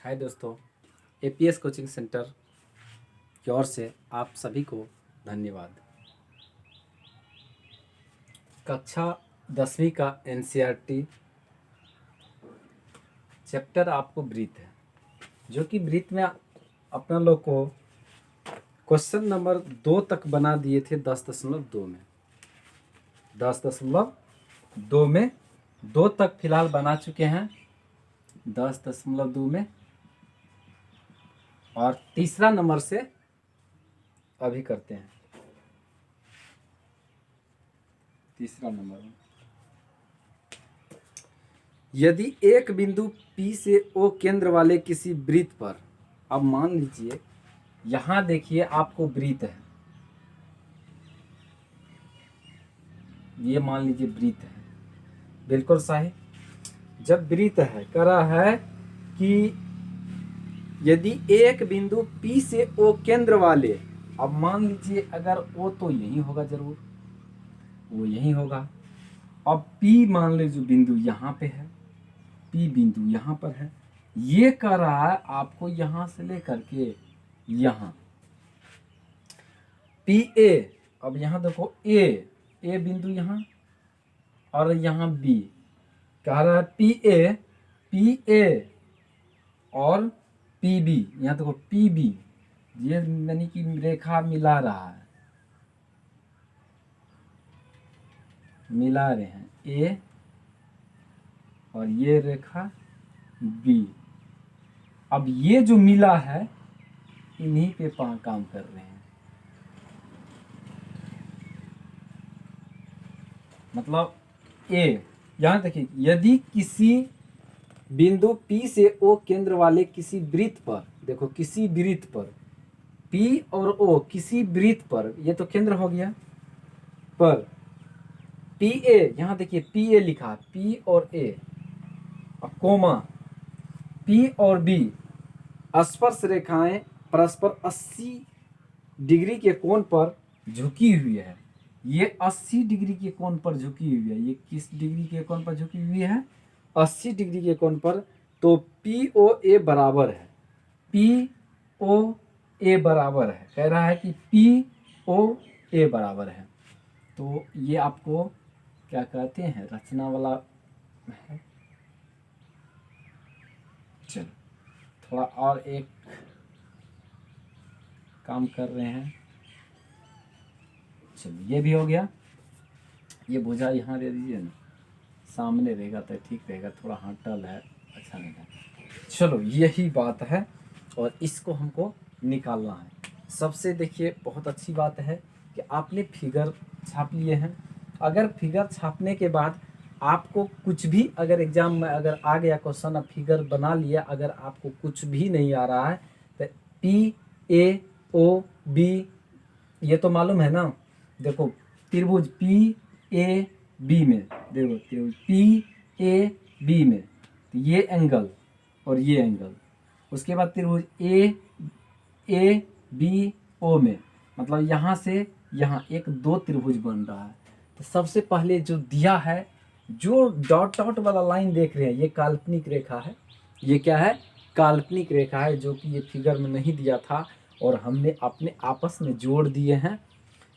हाय दोस्तों, APS coaching centre की ओर से आप सभी को धन्यवाद। कक्षा 10वीं का एनसीईआरटी चैप्टर आपको ब्रीथ है, जो कि ब्रीथ में अपना लोग को क्वेश्चन नंबर 2 तक बना दिए थे 10.2 में। 10.2 में 2 तक फिलहाल बना चुके हैं 10.2 में, और तीसरा नंबर से अभी करते हैं। तीसरा नंबर, यदि एक बिंदु P से O केंद्र वाले किसी वृत्त पर, अब मान लीजिए यहां देखिए आपको वृत्त है, ये मान लीजिए वृत्त है, बिल्कुल सही। जब वृत्त है, कह रहा है कि यदि एक बिंदु P से O केंद्र वाले, अब मान लीजिए अगर O तो यही होगा, जरूर वो यही होगा। अब P मान लीजिए बिंदु यहाँ पे है, P बिंदु यहाँ पर है, ये कह रहा है आपको यहाँ से लेकर के यहाँ PA, अब यहाँ देखो A बिंदु यहाँ और यहाँ B, कह रहा है PA और PB, यहाँ देखो PB, ये यानी कि रेखा मिला रहा है, मिला रहे हैं A और ये रेखा B। अब ये जो मिला है इन्हीं पे काम कर रहे हैं, मतलब A, यहाँ देखिए यदि किसी बिंदु P से O केंद्र वाले किसी वृत्त पर, देखो किसी वृत्त पर P और O, किसी वृत्त पर, ये तो केंद्र हो गया, पर PA, यहाँ देखिए PA लिखा, P और A कोमा P और B स्पर्श रेखाएं परस्पर 80 डिग्री के कोण पर झुकी हुई है। ये 80 डिग्री के कोण पर झुकी हुई है, ये किस डिग्री के कोण पर झुकी हुई है? 80 डिग्री के कोण पर। तो POA बराबर है, POA बराबर है, कह रहा है कि POA बराबर है। तो ये आपको क्या कहते हैं, रचना वाला है। चलो थोड़ा और एक काम कर रहे हैं, चलो ये भी हो गया। ये भुजा यहाँ दे दीजिए ना, सामने रहेगा तो ठीक रहेगा, थोड़ा हटल है, अच्छा नहीं है। चलो यही बात है और इसको हमको निकालना है। सबसे देखिए बहुत अच्छी बात है कि आपने फिगर छाप लिए हैं। अगर फिगर छापने के बाद आपको कुछ भी अगर एग्जाम में अगर आ गया क्वेश्चन, अब फिगर बना लिया, अगर आपको कुछ भी नहीं आ रहा है तो PAOB, ये तो मालूम है ना। देखो त्रिभुज PAB में, देखो त्रिभुज PAB में तो ये एंगल और ये एंगल, उसके बाद त्रिभुज ABO में, मतलब यहाँ से यहाँ एक दो त्रिभुज बन रहा है। तो सबसे पहले जो दिया है, जो डॉट डॉट वाला लाइन देख रहे हैं, ये काल्पनिक रेखा है। ये क्या है? काल्पनिक रेखा है, जो कि ये फिगर में नहीं दिया था और हमने अपने आपस में जोड़ दिए हैं।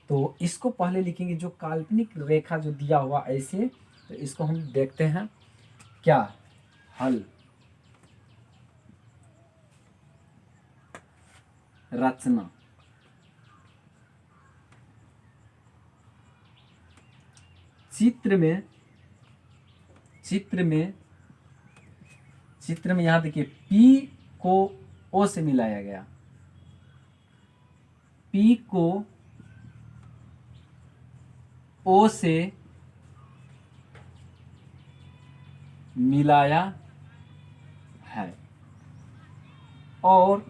तो इसको पहले लिखेंगे, जो काल्पनिक रेखा जो दिया हुआ ऐसे, तो इसको हम देखते हैं क्या हल, रचना। चित्र में यहां देखिए P को O से मिलाया गया, P को O से मिलाया है, और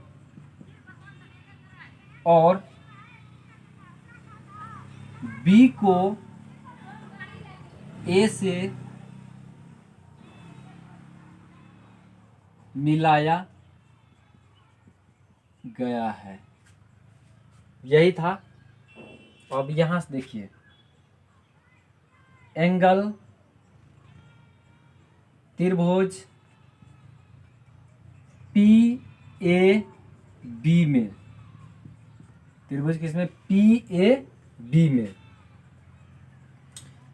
B को A से मिलाया गया है। यही था। अब यहां से देखिए एंगल, त्रिभुज पी ए बी में, त्रिभुज किसमें, पी ए बी में।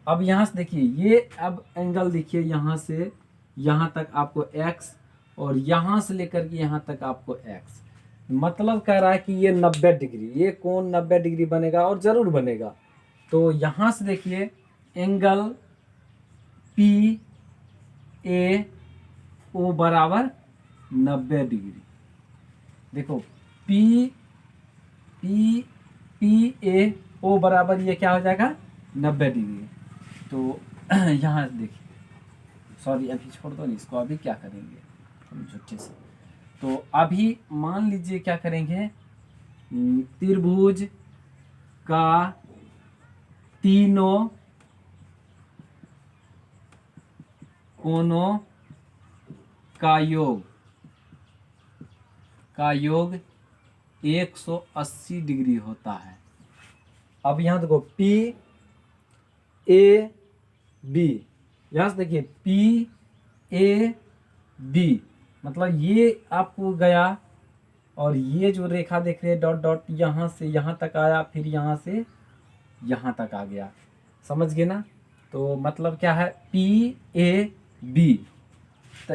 अब यहां से देखिए ये, अब एंगल देखिए यहां से यहां तक आपको x और यहां से लेकर के यहां तक आपको x, मतलब कह रहा है कि ये 90 डिग्री, ये कोण 90 डिग्री बनेगा और जरूर बनेगा। तो यहां से देखिए एंगल पी ए ओ बराबर 90 डिग्री। देखो पी पी पी ए ओ बराबर ये क्या हो जाएगा, 90 डिग्री। तो यहाँ देखिए, सॉरी अभी छोड़ दो नहीं इसको, अभी क्या करेंगे हम झूठे से। तो अभी मान लीजिए क्या करेंगे, त्रिभुज का तीनों कोनों का योग 180 डिग्री होता है। अब यहाँ देखो पी ए बी, यहाँ से देखिए पी ए बी, मतलब ये आपको गया और ये जो रेखा देख रहे हैं डॉट डॉट, यहाँ से यहाँ तक आया, फिर यहाँ से यहाँ तक आ गया, समझ गए ना। तो मतलब क्या है, पी ए बी, तो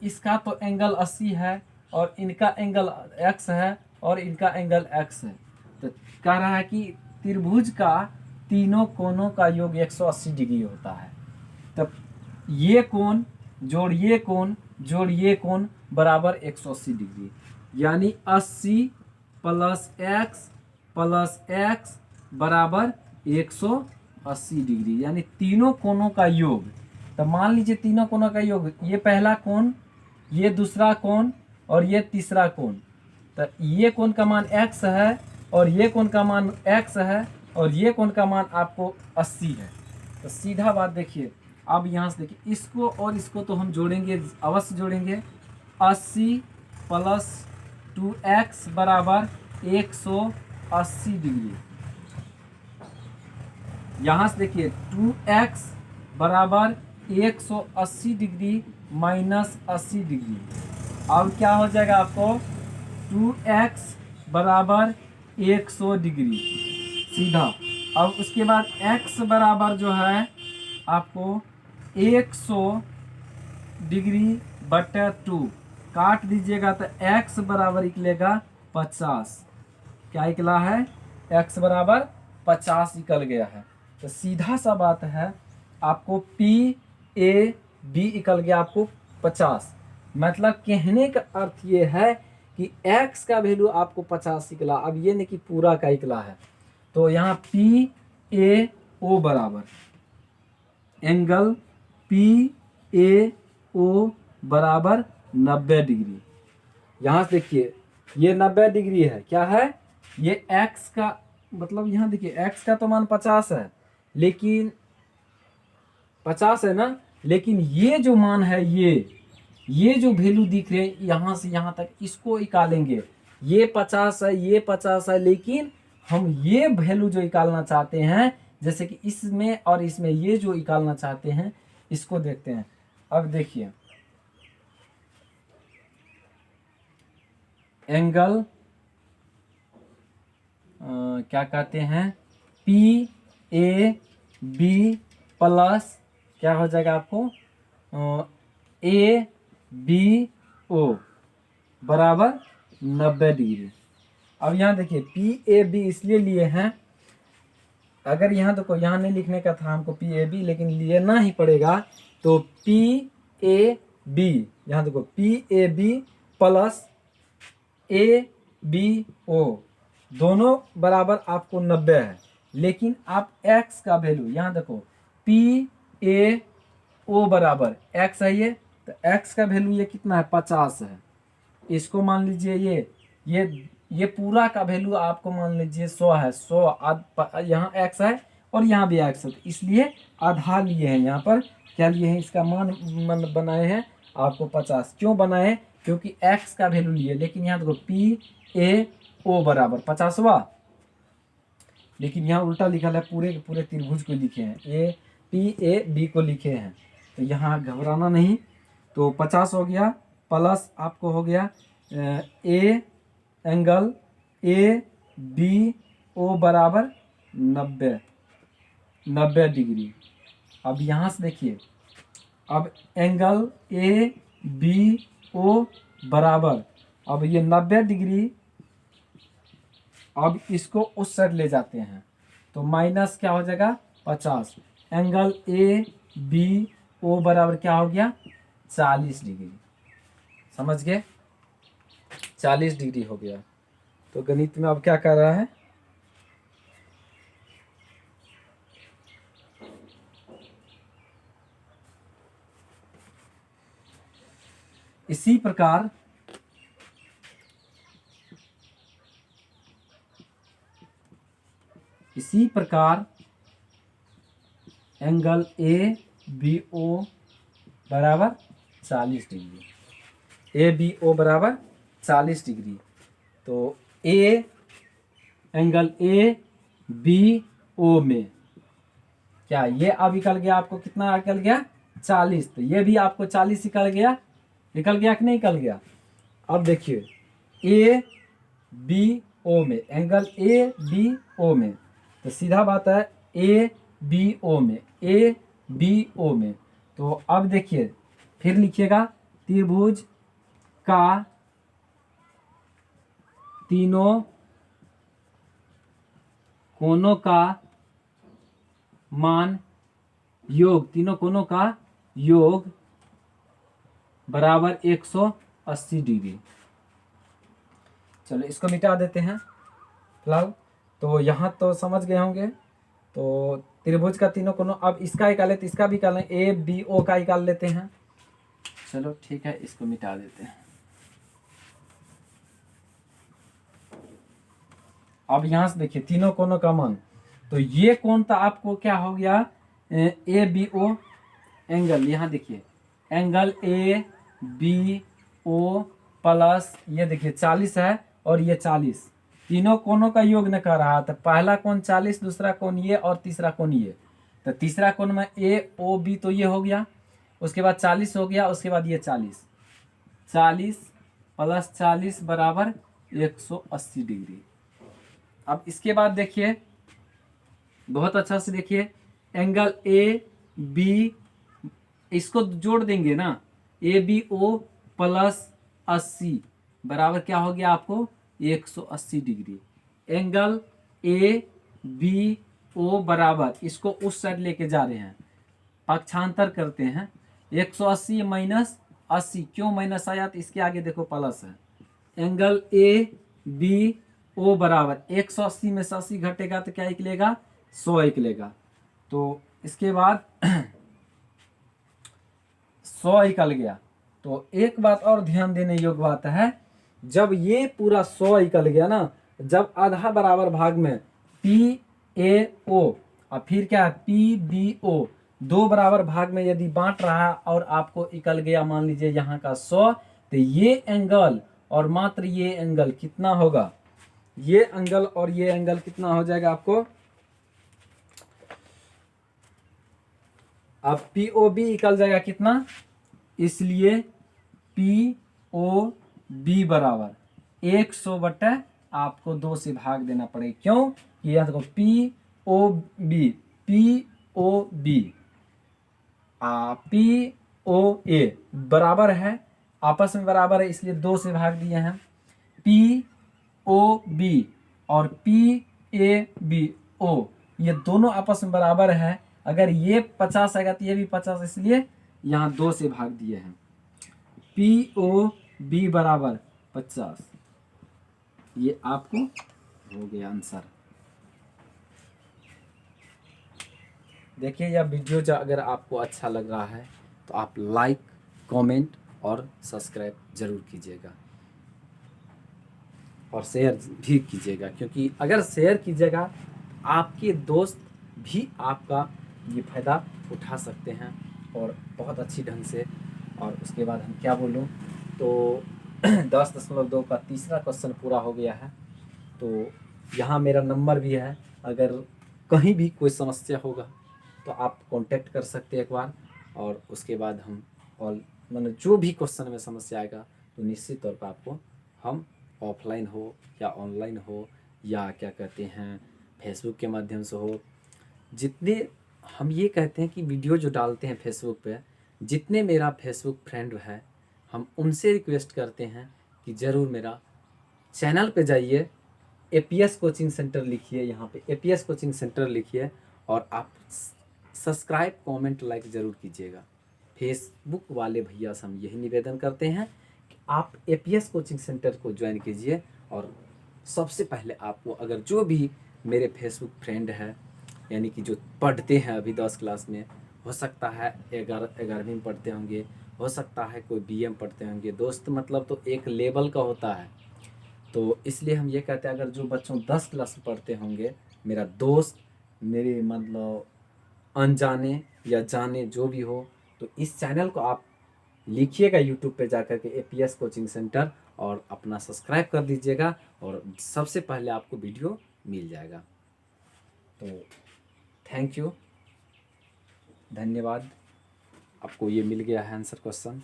इसका तो एंगल 80 है और इनका एंगल x है और इनका एंगल x है। तो कह रहा है कि त्रिभुज का तीनों कोनों का योग 180 डिग्री होता है। तब ये कोण जोड़ ये कोण जोड़ ये कोण बराबर 180 डिग्री, यानी 80 प्लस x बराबर 180 डिग्री, यानी तीनों कोनों का योग। तो मान लीजिए तीनों कोनों का योग, ये पहला कोण, ये दूसरा कोण और ये तीसरा कोण। तो ये कोण का मान x है और ये कोण का मान x है और ये कोण का मान आपको 80 है। तो सीधा बात देखिए, अब यहाँ से देखिए इसको और इसको तो हम जोड़ेंगे, अवश्य जोड़ेंगे। 80 प्लस 2x बराबर 180 डिग्री। यहाँ से देखिए 2x बराबर 180 डिग्री माइनस 80 डिग्री। अब क्या हो जाएगा आपको, 2x बराबर 100 डिग्री सीधा। अब उसके बाद x बराबर जो है आपको 100 डिग्री बटे 2, काट दीजिएगा तो x बराबर निकलेगा 50। क्या निकला है, x बराबर 50 निकल गया है। तो सीधा सा बात है, आपको पी ए बी निकल गया आपको 50। मतलब कहने का अर्थ ये है कि x का वैल्यू आपको 50 निकला। अब ये नहीं कि पूरा का निकला है। तो यहाँ पी ए ओ बराबर एंगल पी ए ओ बराबर 90 डिग्री। यहाँ से देखिए ये 90 डिग्री है, क्या है, ये x का मतलब, यहाँ देखिए x का तो मान 50 है, लेकिन 50 है ना, लेकिन ये जो मान है, ये जो वैल्यू दिख रहे हैं यहाँ से यहाँ तक, इसको निकालेंगे। ये 50 है, ये 50 है, लेकिन हम ये वैल्यू जो निकालना चाहते हैं, जैसे कि इसमें और इसमें ये जो निकालना चाहते हैं, इसको देखते हैं। अब देखिए एंगल क्या कहते हैं, पी ए बी प्लस क्या हो जाएगा आपको, ए बी ओ बराबर 90 डिग्री। अब यहाँ देखिए पी ए बी इसलिए लिए हैं, अगर यहाँ देखो यहाँ नहीं लिखने का था हमको पी ए बी, लेकिन लेना ही पड़ेगा। तो पी ए बी, यहाँ देखो P A B plus A B O दोनों बराबर आपको 90 है, लेकिन आप x का वैल्यू यहाँ देखो पी ए ओ बराबर x है ये, तो x का वैल्यू ये कितना है, 50 है। इसको मान लीजिए ये पूरा का वैल्यू आपको मान लीजिए 100 है। 100 यहाँ x है और यहाँ भी x है, तो इसलिए आधा लिए हैं। यहाँ पर क्या लिए हैं, इसका मान बनाए हैं आपको 50। क्यों बनाए, क्योंकि x का वैल्यू लिए, लेकिन यहाँ देखो पी ए ओ बराबर 50वां, लेकिन यहाँ उल्टा लिखा है, पूरे के पूरे त्रिभुज को लिखे हैं, ए पी ए बी को लिखे हैं। तो यहाँ घबराना नहीं। तो 50 हो गया, प्लस आपको हो गया A angle A B O बराबर 90 डिग्री। अब यहाँ से देखिए, अब एंगल ए बी ओ बराबर, अब ये 90 डिग्री, अब इसको उस साइड ले जाते हैं तो माइनस क्या हो जाएगा 50। एंगल ए बी ओ बराबर क्या हो गया 40 डिग्री। समझ गए, 40 डिग्री हो गया। तो गणित में अब क्या कर रहा है, इसी प्रकार एंगल ए बी ओ बराबर 40 डिग्री, ए बी ओ बराबर 40 डिग्री। तो ए एंगल ए बी ओ में क्या ये अब निकल गया, आपको कितना निकल गया 40। तो ये भी आपको 40 निकल गया कि नहीं निकल गया। अब देखिए ए बी ओ में, एंगल ए बी ओ में, तो सीधा बात है ए बी ओ में, ए बी ओ में। तो अब देखिए फिर लिखिएगा त्रिभुज का तीनों कोनों का मान योग, तीनों कोनों का योग बराबर 180 डिग्री। चलो इसको मिटा देते हैं फिलहाल। तो यहाँ तो समझ गए होंगे। तो त्रिभुज का तीनों कोनों, अब इसका निकाल लेते, इसका भी निकालें, ए बी ओ का निकाल लेते हैं। चलो ठीक है, इसको मिटा देते हैं। अब यहाँ से देखिए तीनों कोनों का मान, तो ये कोण था आपको क्या हो गया ए बी ओ एंगल, यहाँ देखिए angle A B O plus ये देखिए 40 है और ये 40, तीनों कोनों का योग न कर रहा। तो पहला कोण 40, दूसरा कोण ये और तीसरा कोण ये। तो तीसरा कोण में ए ओ बी तो ये हो गया, उसके बाद 40 हो गया, उसके बाद ये 40 प्लस 40 बराबर 180 डिग्री। अब इसके बाद देखिए बहुत अच्छा से देखिए, एंगल ए बी इसको जोड़ देंगे ना, ए बी ओ प्लस 80 बराबर क्या हो गया आपको 180 degree. Angle A B O बराबर, इसको उस साइड लेके जा रहे हैं, पक्षांतर करते हैं, 180 माइनस 80, क्यों माइनस आया तो इसके आगे देखो प्लस है। एंगल ए बी ओ बराबर 180 में से 80 घटेगा तो क्या निकलेगा 100 निकलेगा। तो इसके बाद 100 निकल गया। तो एक बात और ध्यान देने योग्य बात है, जब ये पूरा 100 निकल गया ना, जब आधा बराबर भाग में पी ए ओ और फिर क्या है पी बी ओ, दो बराबर भाग में यदि बांट रहा और आपको निकल गया मान लीजिए यहाँ का 100, तो ये एंगल और मात्र ये एंगल कितना होगा, ये एंगल और ये एंगल कितना हो जाएगा आपको, अब पी ओ बी निकल जाएगा कितना, इसलिए पी ओ बी बराबर 100 बटे आपको 2 से भाग देना पड़ेगा। क्यों, ये देखो P O B, P O B P O A बराबर है, आपस में बराबर है, इसलिए 2 से भाग दिए हैं। पी ओ बी और पी ए बी ओ ये दोनों आपस में बराबर है, अगर ये 50 आएगा तो ये भी 50, इसलिए यहाँ 2 से भाग दिए हैं। पी ओ बी बराबर 50, ये आपको हो गया आंसर। देखिए यह वीडियो जो अगर आपको अच्छा लग रहा है तो आप लाइक कमेंट और सब्सक्राइब जरूर कीजिएगा और शेयर भी कीजिएगा, क्योंकि अगर शेयर कीजिएगा आपके दोस्त भी आपका ये फ़ायदा उठा सकते हैं और बहुत अच्छी ढंग से। और उसके बाद हम क्या बोलूँ, तो 10.2 का तीसरा क्वेश्चन पूरा हो गया है। तो यहाँ मेरा नंबर भी है, अगर कहीं भी कोई समस्या होगा तो आप कांटेक्ट कर सकते हैं एक बार, और उसके बाद हम ऑल मतलब जो भी क्वेश्चन में समस्या आएगा तो निश्चित तौर पर आपको हम ऑफलाइन हो या ऑनलाइन हो या क्या कहते हैं फेसबुक के माध्यम से हो, जितने हम ये कहते हैं कि वीडियो जो डालते हैं फेसबुक पे, जितने मेरा फेसबुक फ्रेंड है हम उनसे रिक्वेस्ट करते हैं कि ज़रूर मेरा चैनल पे जाइए, एपीएस कोचिंग सेंटर लिखिए, यहाँ पे एपीएस कोचिंग सेंटर लिखिए और आप सब्सक्राइब कमेंट लाइक ज़रूर कीजिएगा। फेसबुक वाले भैया से हम यही निवेदन करते हैं कि आप एपीएस कोचिंग सेंटर को ज्वाइन कीजिए। और सबसे पहले आपको अगर जो भी मेरे फेसबुक फ्रेंड है यानी कि जो पढ़ते हैं अभी 10 क्लास में, हो सकता है 11वीं में पढ़ते होंगे, हो सकता है कोई बीए में पढ़ते होंगे, दोस्त मतलब तो एक लेवल का होता है, तो इसलिए हम ये कहते हैं अगर जो बच्चों 10 क्लास में पढ़ते होंगे, मेरा दोस्त, मेरे मतलब अनजाने या जाने जो भी हो, तो इस चैनल को आप लिखिएगा यूट्यूब पे जाकर के एपीएस कोचिंग सेंटर और अपना सब्सक्राइब कर दीजिएगा और सबसे पहले आपको वीडियो मिल जाएगा। तो थैंक यू, धन्यवाद। आपको ये मिल गया है आंसर क्वेश्चन।